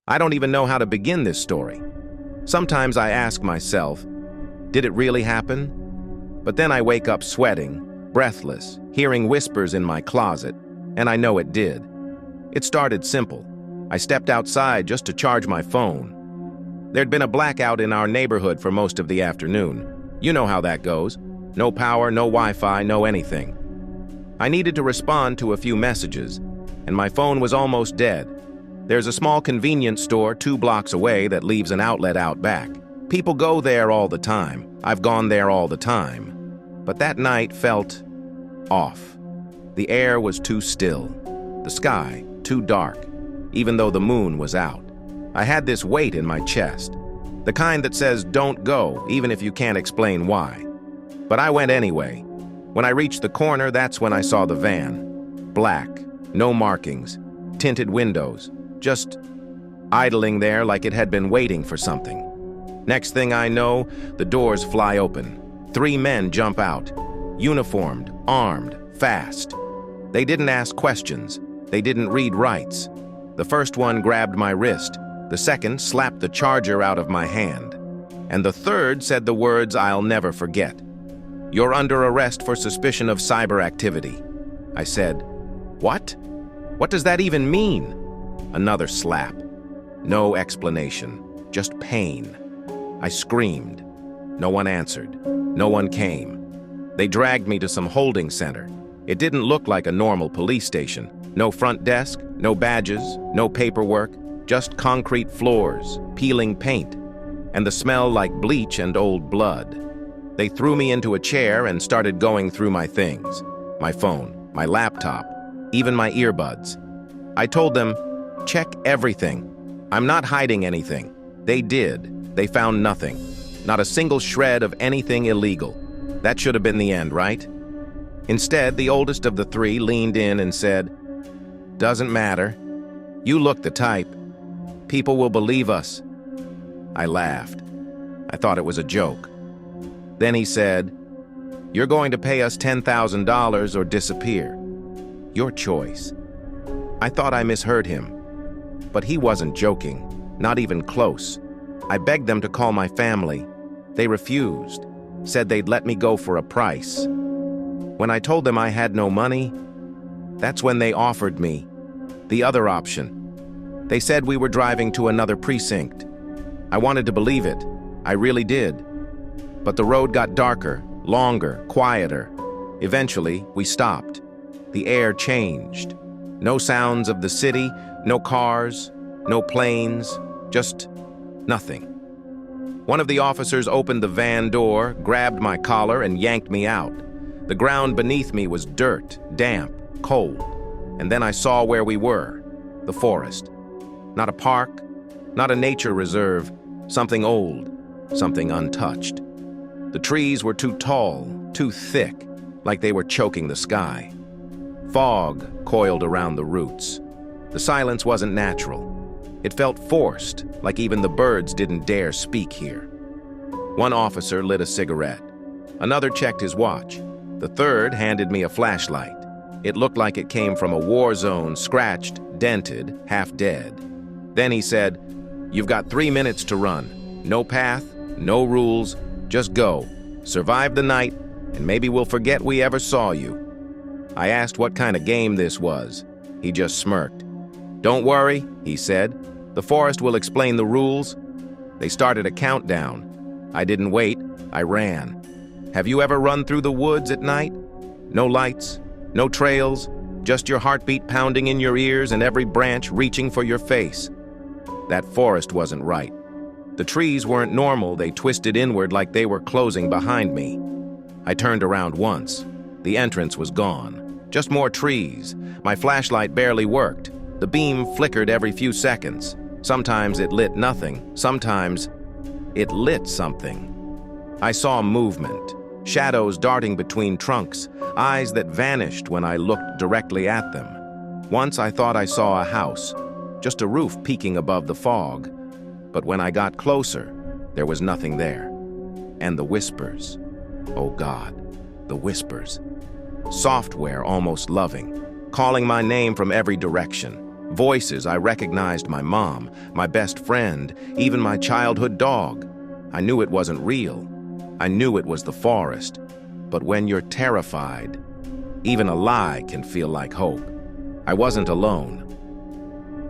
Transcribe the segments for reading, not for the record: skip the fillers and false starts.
I don't even know how to begin this story. Sometimes I ask myself, did it really happen? But then I wake up sweating, breathless, hearing whispers in my closet, and I know it did. It started simple. I stepped outside just to charge my phone. There'd been a blackout in our neighborhood for most of the afternoon. You know how that goes. No power, no Wi-Fi, no anything. I needed to respond to a few messages, and my phone was almost dead. There's a small convenience store 2 blocks away that leaves an outlet out back. People go there all the time. I've gone there all the time. But that night felt off. The air was too still. The sky too dark, even though the moon was out. I had this weight in my chest, the kind that says don't go, even if you can't explain why. But I went anyway. When I reached the corner, that's when I saw the van. Black, no markings, tinted windows, just idling there like it had been waiting for something. Next thing I know, the doors fly open. 3 men jump out, uniformed, armed, fast. They didn't ask questions. They didn't read rights. The first one grabbed my wrist. The second slapped the charger out of my hand. And the third said the words I'll never forget. "You're under arrest for suspicion of cyber activity." I said, "What? What does that even mean?" Another slap. No explanation, just pain. I screamed. No one answered. No one came. They dragged me to some holding center. It didn't look like a normal police station. No front desk, no badges, no paperwork, just concrete floors, peeling paint, and the smell like bleach and old blood. They threw me into a chair and started going through my things. My phone, my laptop, even my earbuds. I told them, check everything. I'm not hiding anything. They did. They found nothing. Not a single shred of anything illegal. That should have been the end, right? Instead, the oldest of the 3 leaned in and said, "Doesn't matter. You look the type. People will believe us." I laughed. I thought it was a joke. Then he said, "You're going to pay us $10,000 or disappear. Your choice." I thought I misheard him. But he wasn't joking, not even close. I begged them to call my family. They refused, said they'd let me go for a price. When I told them I had no money, that's when they offered me the other option. They said we were driving to another precinct. I wanted to believe it. I really did. But the road got darker, longer, quieter. Eventually, we stopped. The air changed. No sounds of the city, no cars, no planes, just nothing. One of the officers opened the van door, grabbed my collar, and yanked me out. The ground beneath me was dirt, damp, cold. And then I saw where we were, the forest. Not a park, not a nature reserve, something old, something untouched. The trees were too tall, too thick, like they were choking the sky. Fog coiled around the roots. The silence wasn't natural. It felt forced, like even the birds didn't dare speak here. One officer lit a cigarette. Another checked his watch. The third handed me a flashlight. It looked like it came from a war zone, scratched, dented, half dead. Then he said, "You've got 3 minutes to run. No path, no rules, just go. Survive the night, and maybe we'll forget we ever saw you." I asked what kind of game this was. He just smirked. "Don't worry," he said. "The forest will explain the rules." They started a countdown. I didn't wait, I ran. Have you ever run through the woods at night? No lights, no trails, just your heartbeat pounding in your ears and every branch reaching for your face. That forest wasn't right. The trees weren't normal, they twisted inward like they were closing behind me. I turned around once. The entrance was gone. Just more trees. My flashlight barely worked. The beam flickered every few seconds. Sometimes it lit nothing. Sometimes it lit something. I saw movement, shadows darting between trunks, eyes that vanished when I looked directly at them. Once I thought I saw a house, just a roof peeking above the fog. But when I got closer, there was nothing there. And the whispers. Oh God, the whispers. Software almost loving, calling my name from every direction. Voices. I recognized my mom, my best friend, even my childhood dog. I knew it wasn't real. I knew it was the forest. But when you're terrified, even a lie can feel like hope. I wasn't alone.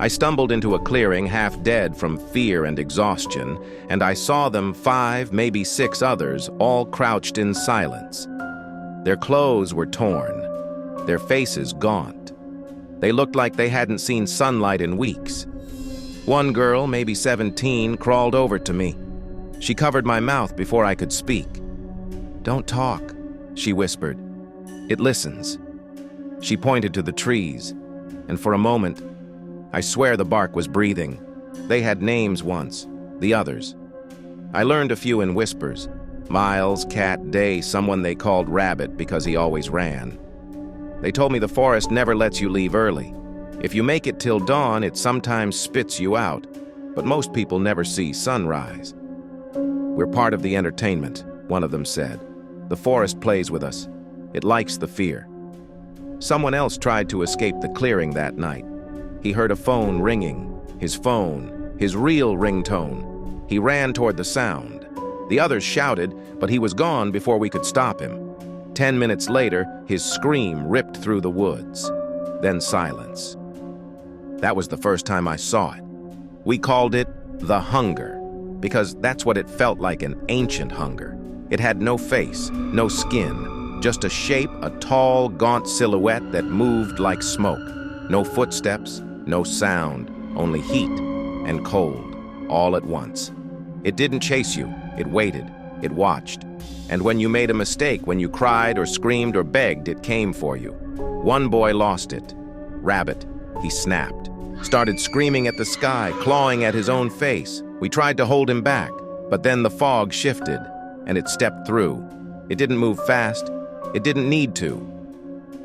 I stumbled into a clearing half dead from fear and exhaustion, and I saw them 5, maybe 6 others, all crouched in silence. Their clothes were torn, their faces gaunt. They looked like they hadn't seen sunlight in weeks. One girl, maybe 17, crawled over to me. She covered my mouth before I could speak. "Don't talk," she whispered. "It listens." She pointed to the trees, and for a moment, I swear the bark was breathing. They had names once, the others. I learned a few in whispers. Miles, Cat, Day, someone they called Rabbit because he always ran. They told me the forest never lets you leave early. If you make it till dawn, it sometimes spits you out, but most people never see sunrise. "We're part of the entertainment," one of them said. "The forest plays with us. It likes the fear." Someone else tried to escape the clearing that night. He heard a phone ringing, his real ringtone. He ran toward the sound. The others shouted, but he was gone before we could stop him. 10 minutes later, his scream ripped through the woods. Then silence. That was the first time I saw it. We called it the hunger, because that's what it felt like, an ancient hunger. It had no face, no skin, just a shape, a tall, gaunt silhouette that moved like smoke. No footsteps, no sound, only heat and cold, all at once. It didn't chase you, it waited, it watched. And when you made a mistake, when you cried or screamed or begged, it came for you. One boy lost it. Rabbit, he snapped, started screaming at the sky, clawing at his own face. We tried to hold him back, but then the fog shifted, and it stepped through. It didn't move fast, it didn't need to.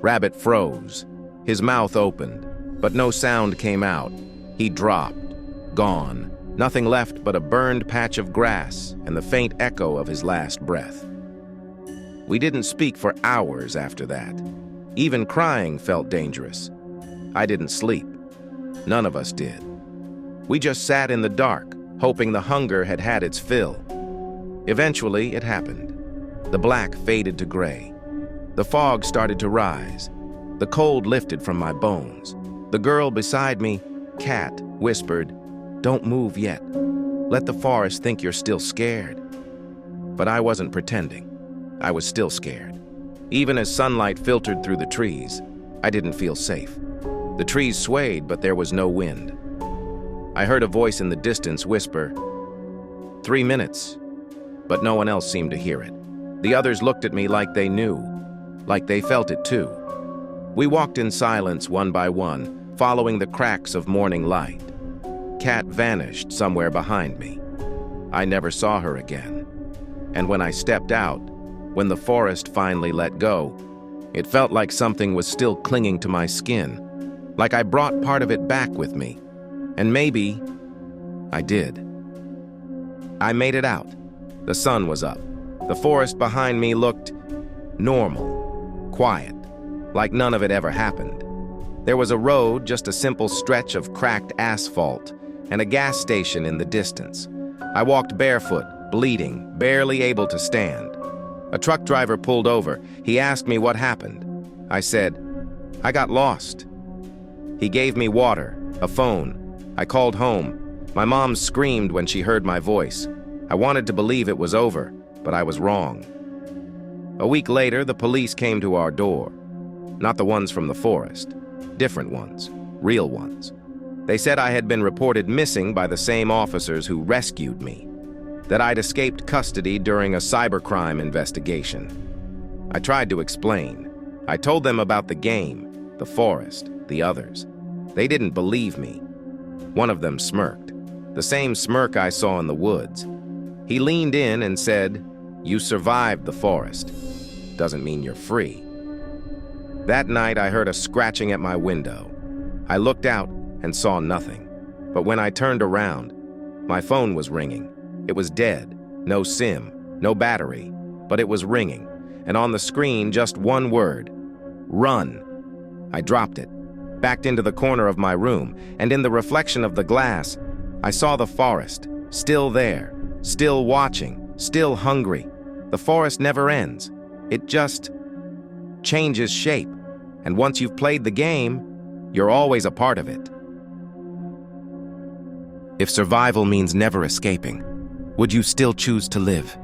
Rabbit froze, his mouth opened, but no sound came out. He dropped, gone, nothing left but a burned patch of grass and the faint echo of his last breath. We didn't speak for hours after that. Even crying felt dangerous. I didn't sleep. None of us did. We just sat in the dark, hoping the hunger had had its fill. Eventually, it happened. The black faded to gray. The fog started to rise. The cold lifted from my bones. The girl beside me, Cat, whispered, "Don't move yet. Let the forest think you're still scared." But I wasn't pretending. I was still scared. Even as sunlight filtered through the trees, I didn't feel safe. The trees swayed, but there was no wind. I heard a voice in the distance whisper, 3 minutes, but no one else seemed to hear it. The others looked at me like they knew, like they felt it too. We walked in silence one by one, following the cracks of morning light. Cat vanished somewhere behind me. I never saw her again. And when I stepped out, when the forest finally let go, it felt like something was still clinging to my skin, like I brought part of it back with me. And maybe I did. I made it out. The sun was up. The forest behind me looked normal, quiet, like none of it ever happened. There was a road, just a simple stretch of cracked asphalt, and a gas station in the distance. I walked barefoot, bleeding, barely able to stand. A truck driver pulled over. He asked me what happened. I said, "I got lost." He gave me water, a phone. I called home. My mom screamed when she heard my voice. I wanted to believe it was over, but I was wrong. A week later, the police came to our door. Not the ones from the forest. Different ones. Real ones. They said I had been reported missing by the same officers who rescued me. That I'd escaped custody during a cybercrime investigation. I tried to explain. I told them about the game, the forest, the others. They didn't believe me. One of them smirked. The same smirk I saw in the woods. He leaned in and said, "You survived the forest. Doesn't mean you're free." That night I heard a scratching at my window. I looked out and saw nothing. But when I turned around, my phone was ringing. It was dead, no SIM, no battery, but it was ringing, and on the screen just one word, "Run." I dropped it. backed into the corner of my room, and in the reflection of the glass, I saw the forest, still there, still watching, still hungry. The forest never ends. It just changes shape, and once you've played the game, you're always a part of it. If survival means never escaping, would you still choose to live?